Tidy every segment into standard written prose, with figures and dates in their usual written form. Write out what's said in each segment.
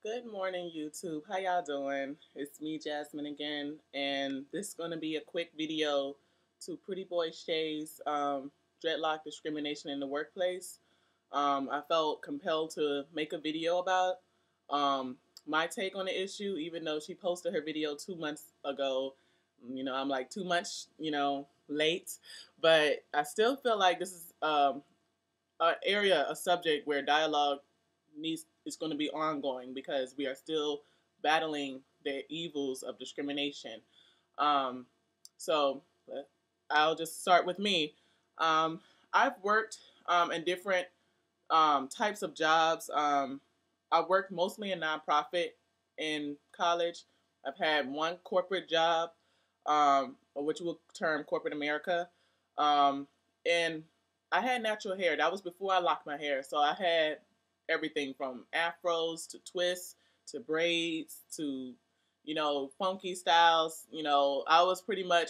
Good morning, YouTube. How y'all doing? It's me, Jasmine, again, and this is going to be a quick video to PrettyBoi Shae's dreadlock discrimination in the workplace. I felt compelled to make a video about my take on the issue, even though she posted her video 2 months ago. I'm like 2 months, late, but I still feel like this is a subject where dialogue needs is going to be ongoing because we are still battling the evils of discrimination. Um, so I'll just start with me. I've worked in different types of jobs. I worked mostly in nonprofit in college. I've had one corporate job, which we'll term corporate America, and I had natural hair. That was before I locked my hair, so I had everything from afros to twists to braids to funky styles. I was pretty much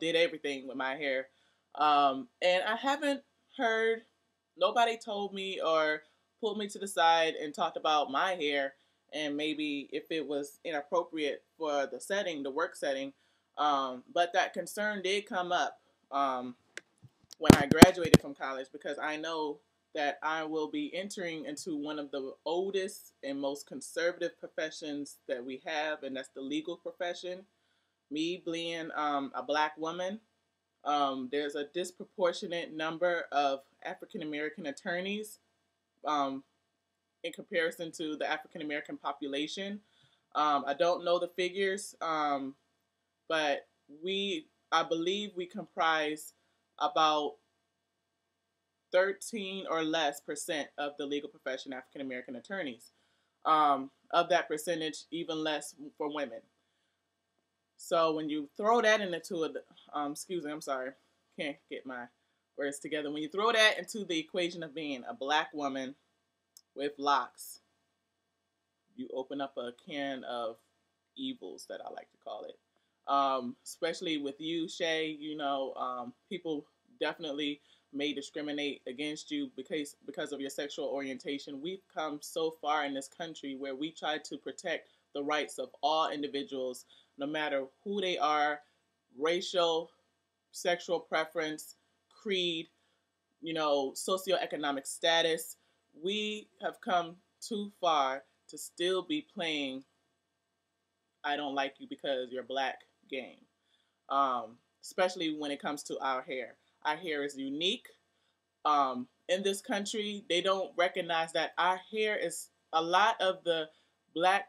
did everything with my hair, and I haven't heard, nobody told me or pulled me to the side and talked about my hair and maybe if it was inappropriate for the setting, the work setting. But that concern did come up when I graduated from college, because I know that I will be entering into one of the oldest and most conservative professions that we have, and that's the legal profession. Me being a black woman, there's a disproportionate number of African American attorneys in comparison to the African American population. I don't know the figures, but I believe we comprise about 13 or less percent of the legal profession African American attorneys. Of that percentage, even less for women. So when you throw that into excuse me, I'm sorry, can't get my words together. When you throw that into the equation of being a black woman with locks, you open up a can of evils, that I like to call it. Especially with you, Shae, people definitely may discriminate against you because of your sexual orientation. We've come so far in this country where we try to protect the rights of all individuals, no matter who they are, racial, sexual preference, creed, socioeconomic status. We have come too far to still be playing I don't like you because you're black game. Especially when it comes to our hair. Our hair is unique. In this country, they don't recognize that our hair is a lot of the black,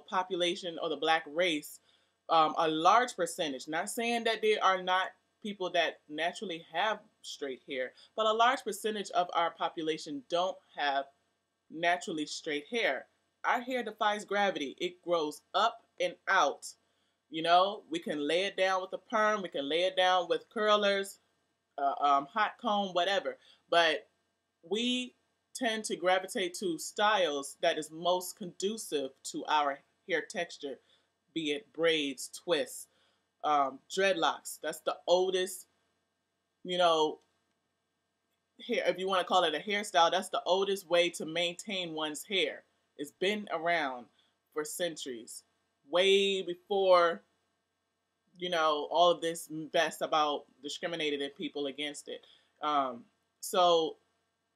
population or the black race. A large percentage. Not saying that there are not people that naturally have straight hair, but a large percentage of our population don't have naturally straight hair. Our hair defies gravity. It grows up and out. We can lay it down with a perm. We can lay it down with curlers, hot comb, whatever. But we tend to gravitate to styles that is most conducive to our hair texture, be it braids, twists, dreadlocks. That's the oldest, hair, if you want to call it a hairstyle, that's the oldest way to maintain one's hair. It's been around for centuries, way before all of this mess about discriminating people against it. So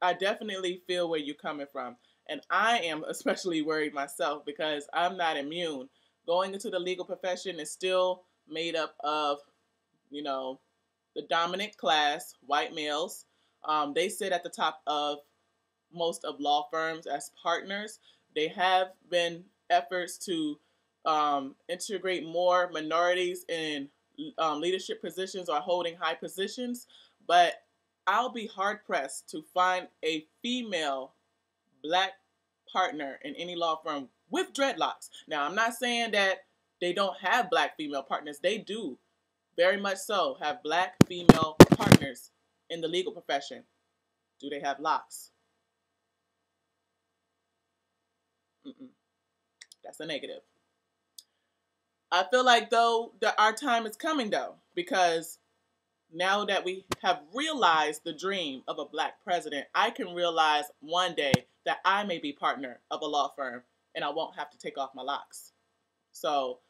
I definitely feel where you're coming from. And I am especially worried myself because I'm not immune. Going into the legal profession is still made up of, the dominant class, white males. They sit at the top of most of law firms as partners. They have been efforts to integrate more minorities in leadership positions or holding high positions, but I'll be hard pressed to find a female black partner in any law firm with dreadlocks. Now, I'm not saying that they don't have black female partners. They do, very much so, have black female partners in the legal profession. Do they have locks? That's a negative. I feel like, though, that our time is coming, though, because now that we have realized the dream of a black president, I can realize one day that I may be partner of a law firm and I won't have to take off my locks. So,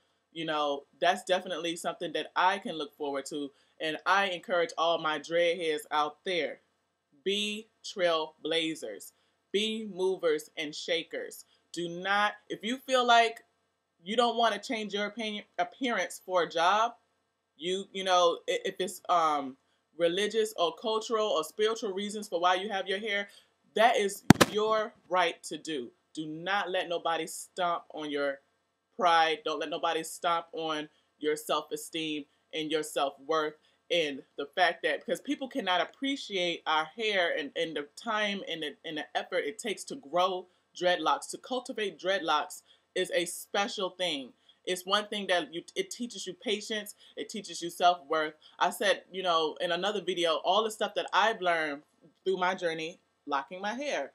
that's definitely something that I can look forward to. And I encourage all my dreadheads out there, be trailblazers, be movers and shakers. Do not, if you feel like you don't want to change your appearance for a job, if it's religious or cultural or spiritual reasons for why you have your hair, that is your right to do. Do not let nobody stomp on your pride. Don't let nobody stomp on your self-esteem and your self-worth, and the fact that, because people cannot appreciate our hair and the time and the effort it takes to grow dreadlocks, to cultivate dreadlocks is a special thing. It's one thing that it teaches you patience, it teaches you self-worth. I said, in another video, all the stuff that I've learned through my journey locking my hair.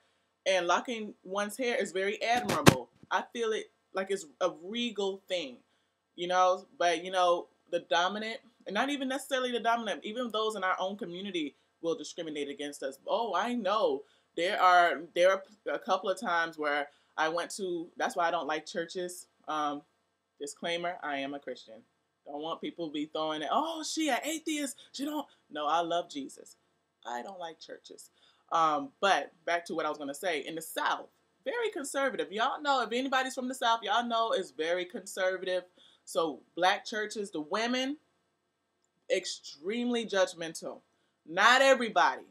And locking one's hair is very admirable. I feel it like it's a regal thing, but the dominant, and not even necessarily the dominant, even those in our own community will discriminate against us. Oh, I know. There are a couple of times where I went to, that's why I don't like churches. Disclaimer, I am a Christian. Don't want people to be throwing it, oh, she an atheist. She don't. No, I love Jesus. I don't like churches. But back to what I was going to say. In the South, very conservative. Y'all know, if anybody's from the South, y'all know it's very conservative. So black churches, the women, extremely judgmental. Not everybody,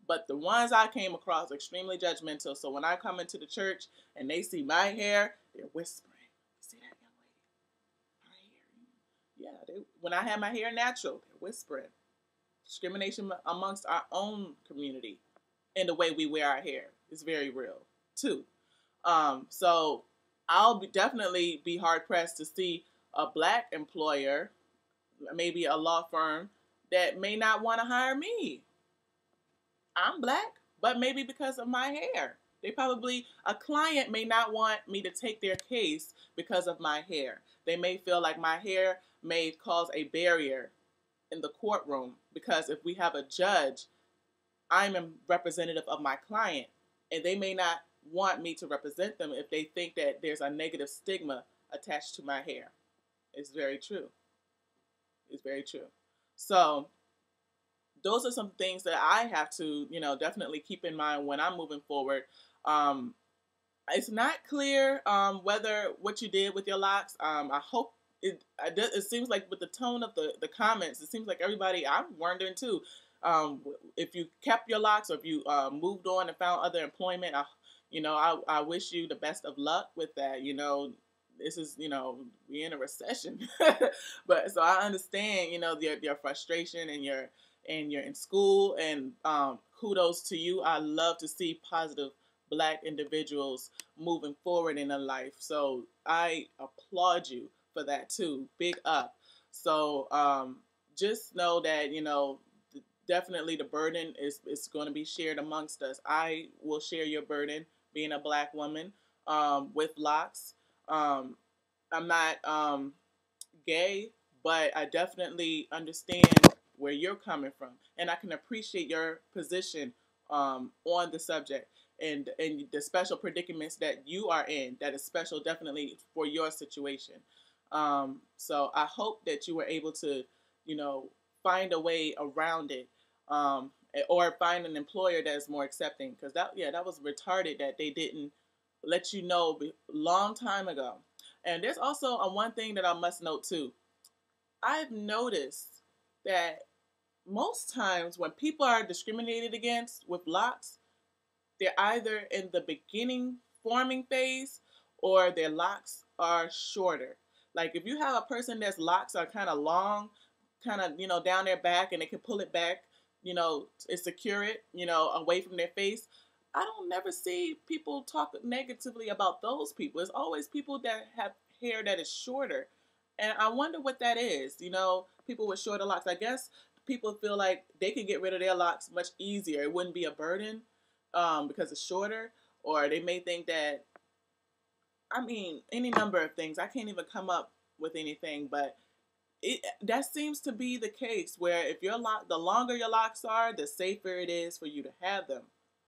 but the ones I came across, extremely judgmental. So when I come into the church and they see my hair, they're whispering. See that young lady? Her hair. Yeah, when I have my hair natural, they're whispering. Discrimination amongst our own community and the way we wear our hair is very real too. So I'll definitely be hard pressed to see a black employer, maybe a law firm, that may not want to hire me. I'm black, but maybe because of my hair. A client may not want me to take their case because of my hair. They may feel like my hair may cause a barrier in the courtroom, because if we have a judge, I'm a representative of my client, and they may not want me to represent them if they think that there's a negative stigma attached to my hair. It's very true. It's very true. So those are some things that I have to, definitely keep in mind when I'm moving forward. It's not clear whether what you did with your locks. I hope it seems like with the tone of the comments, it seems like everybody, I'm wondering too, if you kept your locks or if you moved on and found other employment. I wish you the best of luck with that. This is, we're in a recession. But so I understand, your frustration, and you're in school, and kudos to you. I love to see positive black individuals moving forward in their life. So I applaud you for that too. Big up. So just know that, definitely the burden is going to be shared amongst us. I will share your burden being a black woman with locks. I'm not gay, but I definitely understand where you're coming from, and I can appreciate your position on the subject and the special predicaments that you are in. That is special, definitely for your situation. So I hope that you were able to, find a way around it, or find an employer that is more accepting. Because that was retarded that they didn't let you know long time ago. And there's also one thing that I must note too. I've noticed that most times when people are discriminated against with locks, they're either in the beginning forming phase or their locks are shorter. Like if you have a person that's locks are kind of long, kind of, down their back, and they can pull it back, and secure it, away from their face. I don't never see people talk negatively about those people. It's always people that have hair that is shorter. And I wonder what that is. People with shorter locks. I guess people feel like they can get rid of their locks much easier. It wouldn't be a burden because it's shorter. Or they may think that, any number of things. I can't even come up with anything, but that seems to be the case, where if the longer your locks are, the safer it is for you to have them.